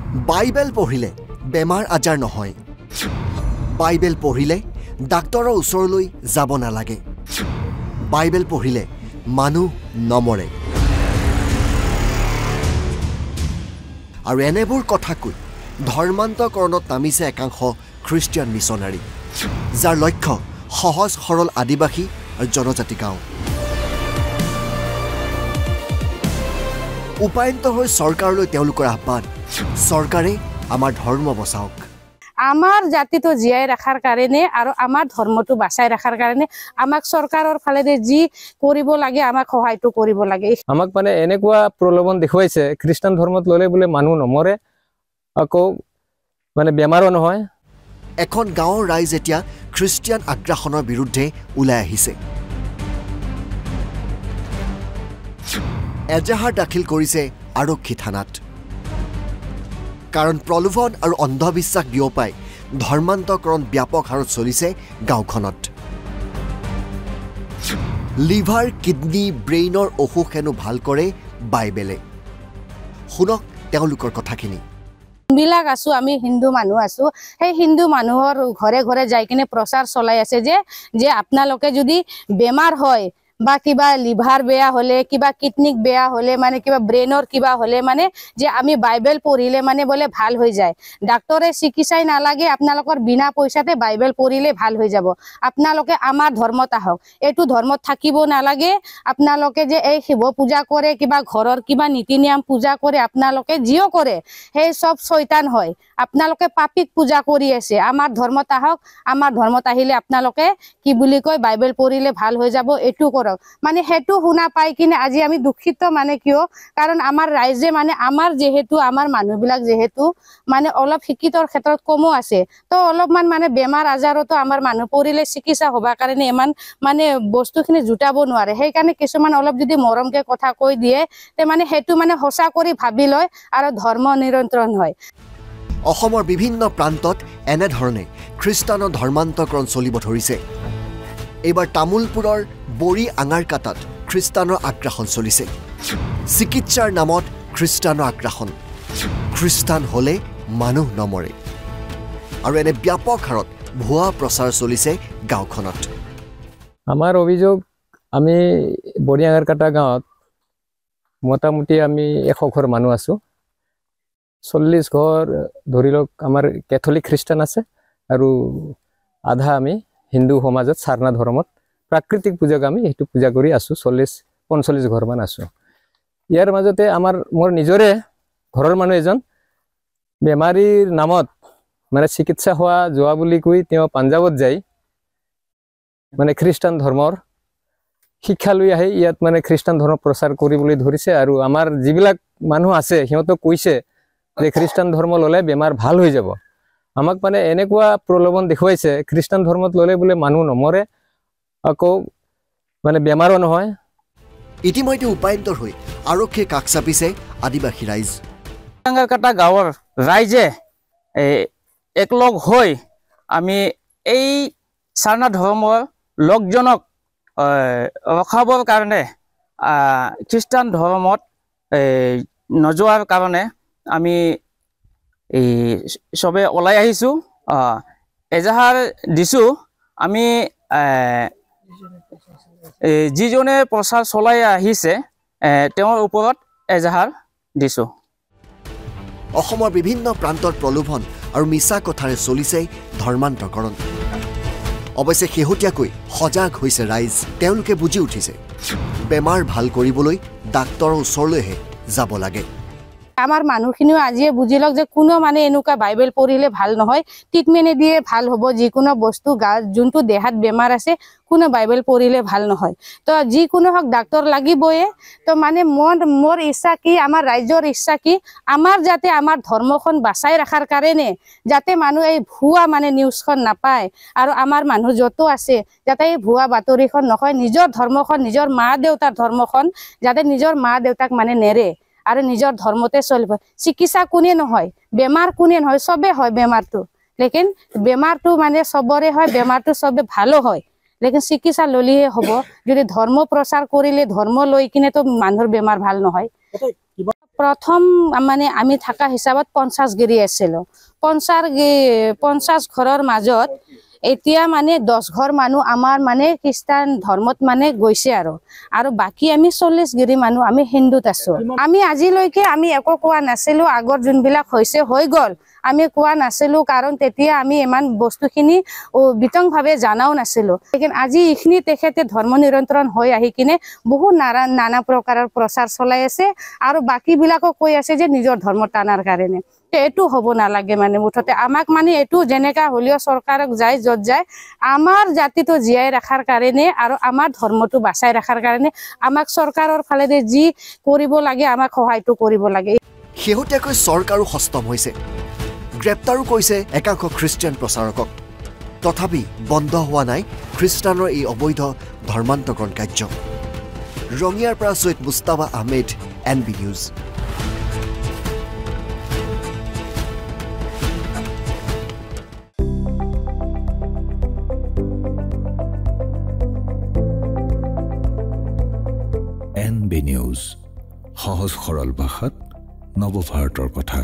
Bible পঢ়িলে বেমাৰ আজাৰ নহয়। বাইবেল পঢ়িলে ডাক্তৰৰ ওচৰলৈ যাব নালাগে। বাইবেল পঢ়িলে মানুহ নমৰে। আৰু এনেবোৰ কথা কৈ ধৰ্মান্তকৰণত নামিছে একাংশ খ্ৰীষ্টিয়ান মিছনাৰী, যাৰ লক্ষ্য সহজ সৰল আদিবাসী আৰু জনজাতি গাঁও। উপায়ন্ত হৈ চৰকাৰলৈ তেওঁলোকৰ আহ্বান, চৰকাৰে আমাৰ ধৰ্ম বচাওক। আমাৰ জাতিটো জীয়াই ৰখাৰ কাৰণে আৰু আমাৰ ধৰ্মটো বাচাই ৰখাৰ কাৰণে আমাক চৰকাৰৰ ফালেদি যি কৰিব লাগে আমাক সহায়টো কৰিব লাগে। আমাক মানে এনেকুৱা প্ৰলোভন দেখুৱাইছে, খ্ৰীষ্টান ধৰ্মত ল'লে বোলে মানুহ নমৰে, আকৌ মানে বেমাৰো নহয়। এখন গাঁৱৰ ৰাইজ এতিয়া খ্ৰীষ্টিয়ান আগ্ৰাসনৰ বিৰুদ্ধে ওলাই আহিছে। এজাহাৰ দাখিল কৰিছে আৰক্ষী থানাত। কাৰণ প্ৰলোভন আৰু অন্ধবিশ্বাস বিয়পাই ধৰ্মান্তকৰণ ব্যাপক হাৰত চলিছে গাঁওখনত। লিভাৰ, কিডনী, ব্ৰেইনৰ অসুখ হেনো ভাল কৰে বাইবেলে। শুনক তেওঁলোকৰ কথাখিনি। বিলাক আছো, আমি হিন্দু মানুহ আছো, সেই হিন্দু মানুহৰ ঘৰে ঘৰে যাই কিনে প্ৰচাৰ চলাই আছে যে আপোনালোকে যদি বেমাৰ হয় বা কিবা লিভাৰ বেয়া হলে, কিবা কিডনিক বেয়া হলে, মানে কিবা ব্ৰেইনৰ কিবা হলে মানে যে আমি বাইবেল পঢ়িলে মানে বোলে ভাল হৈ যায়। ডাক্তৰে চিকিৎসাই নালাগে, আপোনালোকৰ বিনা পইচাতে বাইবেল পঢ়িলে ভাল হৈ যাব। আপোনালোকে আমাৰ ধৰ্মত আহক, এইটো ধৰ্মত থাকিব নালাগে। আপোনালোকে যে এই শিৱ পূজা কৰে, কিবা ঘৰৰ কিবা নীতি নিয়ম পূজা কৰে, আপোনালোকে যিও কৰে সেই চব শয়তান হয়। আপোনালোকে পাপীক পূজা কৰি আছে। আমাৰ ধৰ্মত আহক, আমাৰ ধৰ্মত আহিলে আপোনালোকে কি বুলি কয় বাইবেল পঢ়িলে ভাল হৈ যাব, এইটো কৰক। মানে সেইটো শুনা পাই কিনে আজি আমি দুখিত। মানে কিয়? কাৰণ আমাৰ ৰাইজে মানে আমাৰ যেহেতু আমাৰ মানুহবিলাক যেহেতু মানে অলপ শিক্ষিতৰ ক্ষেত্ৰত কমো আছে, তো অলপমান মানে বেমাৰ আজাৰতো আমাৰ মানুহ পৰিলে চিকিৎসা হবৰ কাৰণে ইমান মানে বস্তুখিনি জোটাব নোৱাৰে। সেইকাৰণে কিছুমান অলপ যদি মৰমকে কথা কৈ দিয়ে তে মানে সেইটো মানে সঁচা কৰি ভাবি লয় আৰু ধৰ্ম নিয়ন্ত্ৰণ হয়। অসমৰ বিভিন্ন প্ৰান্তত এনেধৰণে খ্ৰীষ্টানৰ ধৰ্মান্তকৰণ চলিব ধৰিছে। এইবাৰ তামোলপুৰৰ বৰি আঙাৰকাটাত খ্ৰীষ্টানৰ আগ্ৰাসন চলিছে। চিকিৎসাৰ নামত খ্ৰীষ্টানৰ আগ্ৰাসন। খ্ৰীষ্টান হ'লে মানুহ নমৰে। আৰু এনে ব্যাপক হাৰত ভুৱা প্ৰচাৰ চলিছে গাঁওখনত। আমাৰ অভিযোগ, আমি বৰি আঙাৰকাটা গাঁৱত মোটামুটি আমি 100 ঘৰ মানুহ আছোঁ। 40 ঘৰ ধৰি লওক আমাৰ কেথলিক খ্ৰীষ্টান আছে আৰু আধা আমি হিন্দু সমাজত সাৰনা ধৰ্মত প্ৰাকৃতিক পূজাক আমি সেইটো পূজা কৰি আছোঁ। 40-45 ঘৰমান আছোঁ। ইয়াৰ মাজতে মোৰ নিজৰে ঘৰৰ মানুহ এজন বেমাৰীৰ নামত মানে চিকিৎসা হোৱা যোৱা বুলি কৈ তেওঁ পাঞ্জাৱত যায় মানে খ্ৰীষ্টান ধৰ্মৰ শিক্ষা লৈ আহি ইয়াত মানে খ্ৰীষ্টান ধৰ্ম প্ৰচাৰ কৰিবলৈ ধৰিছে। আৰু আমাৰ যিবিলাক মানুহ আছে সিহঁতক কৈছে যে খ্ৰীষ্টান ধৰ্ম ল'লে বেমাৰ ভাল হৈ যাব। আমাক মানে এনেকুৱা প্ৰলোভন দেখুৱাইছে, খ্ৰীষ্টান ধৰ্মত ল'লে বোলে মানুহ নমৰে, আকৌ মানে বেমাৰো নহয়। ইতিমধ্যে উপায়ন্তৰ হৈ আৰক্ষীৰ কাষ চাপিছে আদিবাসী ৰাইজ। আঙাৰকাটা গাঁৱৰ ৰাইজে একলগ হৈ আমি এই সাৰনা ধৰ্মৰ লোকজনক ৰখাবৰ কাৰণে খ্ৰীষ্টান ধৰ্মত নোযোৱাৰ কাৰণে আমি চবে ওলাই আহিছোঁ, এজাহাৰ দিছোঁ। আমি যিজনে প্ৰচাৰ চলাই আহিছে তেওঁৰ ওপৰত এজাহাৰ দিছোঁ। অসমৰ বিভিন্ন প্ৰান্তত প্ৰলোভন আৰু মিছা কথাৰে চলিছে ধৰ্মান্তকৰণ। অৱশ্যে শেহতীয়াকৈ সজাগ হৈছে ৰাইজ। তেওঁলোকে বুজি উঠিছে বেমাৰ ভাল কৰিবলৈ ডাক্তৰৰ ওচৰলৈহে যাব লাগে। আমাৰ মানুহখিনিও আজিয়ে বুজি লওক যে কোনো মানে এনেকুৱা বাইবেল পঢ়িলে ভাল নহয়, ট্ৰিটমেণ্ট দিয়ে ভাল হ'ব। যিকোনো বস্তু গাত যোনটো দেহাত বেমাৰ আছে কোনো বাইবেল পঢ়িলে ভাল নহয়। তো যিকোনো হওক ডাক্তৰ লাগিবয়ে। তো মানে মোৰ ইচ্ছা কি, আমাৰ ৰাইজৰ ইচ্ছা কি, আমাৰ যাতে আমাৰ ধৰ্মখন বাচাই ৰখাৰ কাৰণে যাতে মানুহ এই ভুৱা মানে নিউজখন নাপায় আৰু আমাৰ মানুহ য'তো আছে যাতে এই ভুৱা বাতৰিখন নহয়, নিজৰ ধৰ্মখন, নিজৰ মা দেউতাৰ ধৰ্মখন যাতে নিজৰ মা দেউতাক মানে নেৰে আৰু নিজৰ ধৰ্মতে চলিব। চিকিৎসা কোনে নহয়, বেমাৰ কোনে নহয়, চবে হয় বেমাৰটো। লেকিন বেমাৰটো মানে চবৰে হয়, বেমাৰটো চবে ভালো হয়, লেকিন চিকিৎসা ললিহে হ'ব। যদি ধৰ্ম প্ৰচাৰ কৰিলে ধৰ্ম লৈ কিনে তো মানুহৰ বেমাৰ ভাল নহয়। প্ৰথম মানে আমি থাকা হিচাপত 50 গিৰি আছিল 50 ঘৰৰ মাজত এতিয়া মানে 10 ঘৰ মানুহ আমাৰ মানে খ্ৰীষ্টান ধৰ্মত মানে গৈছে আৰু বাকি আমি 40 গিৰি মানুহ আমি হিন্দুত আছো আমি আজিলৈকে আমি একো কোৱা নাছিলো আগৰ যোনবিলাক হৈছে হৈ গল আমি কোৱা নাছিলো কাৰণ তেতিয়া আমি ইমান বস্তুখিনি বিতংভাৱে জানাও নাছিলো কিন্তু আজি ইখিনি তেখেতে ধৰ্ম নিৰন্তৰণ হৈ আহি কিনে বহু নানা প্ৰকাৰৰ প্ৰচাৰ চলাই আছে আৰু বাকি বিলাকক কৈ আছে যে নিজৰ ধৰ্ম টানাৰ কাৰণে এটো হ'ব নালাগে মানে মুঠতে আমাক মানে এটো যেনেকা হলিও চৰকাৰক যায় যত যায় আমাৰ জাতিটো জীয়াই ৰাখাৰ কাৰণে আৰু আমাৰ ধৰ্মটো বাচাই ৰাখাৰ কাৰণে আমাক চৰকাৰৰ ফালেৰে যি কৰিব লাগে আমাক সহায়টো কৰিব লাগে শেহতীয়াকৈ চৰকাৰো হস্তম হৈছে গ্ৰেপ্তাৰো কৰিছে একাংশ খ্ৰীষ্টিয়ান প্ৰচাৰকক তথাপি বন্ধ হোৱা নাই খ্ৰীষ্টানৰ এই অবৈধ ধৰ্মান্তকৰণ কাৰ্য ৰঙিয়াৰ পৰা Syed Mustafa Ahmed NB news NB news সহজ সৰল ভাষাত নৱভাৰতৰ কথা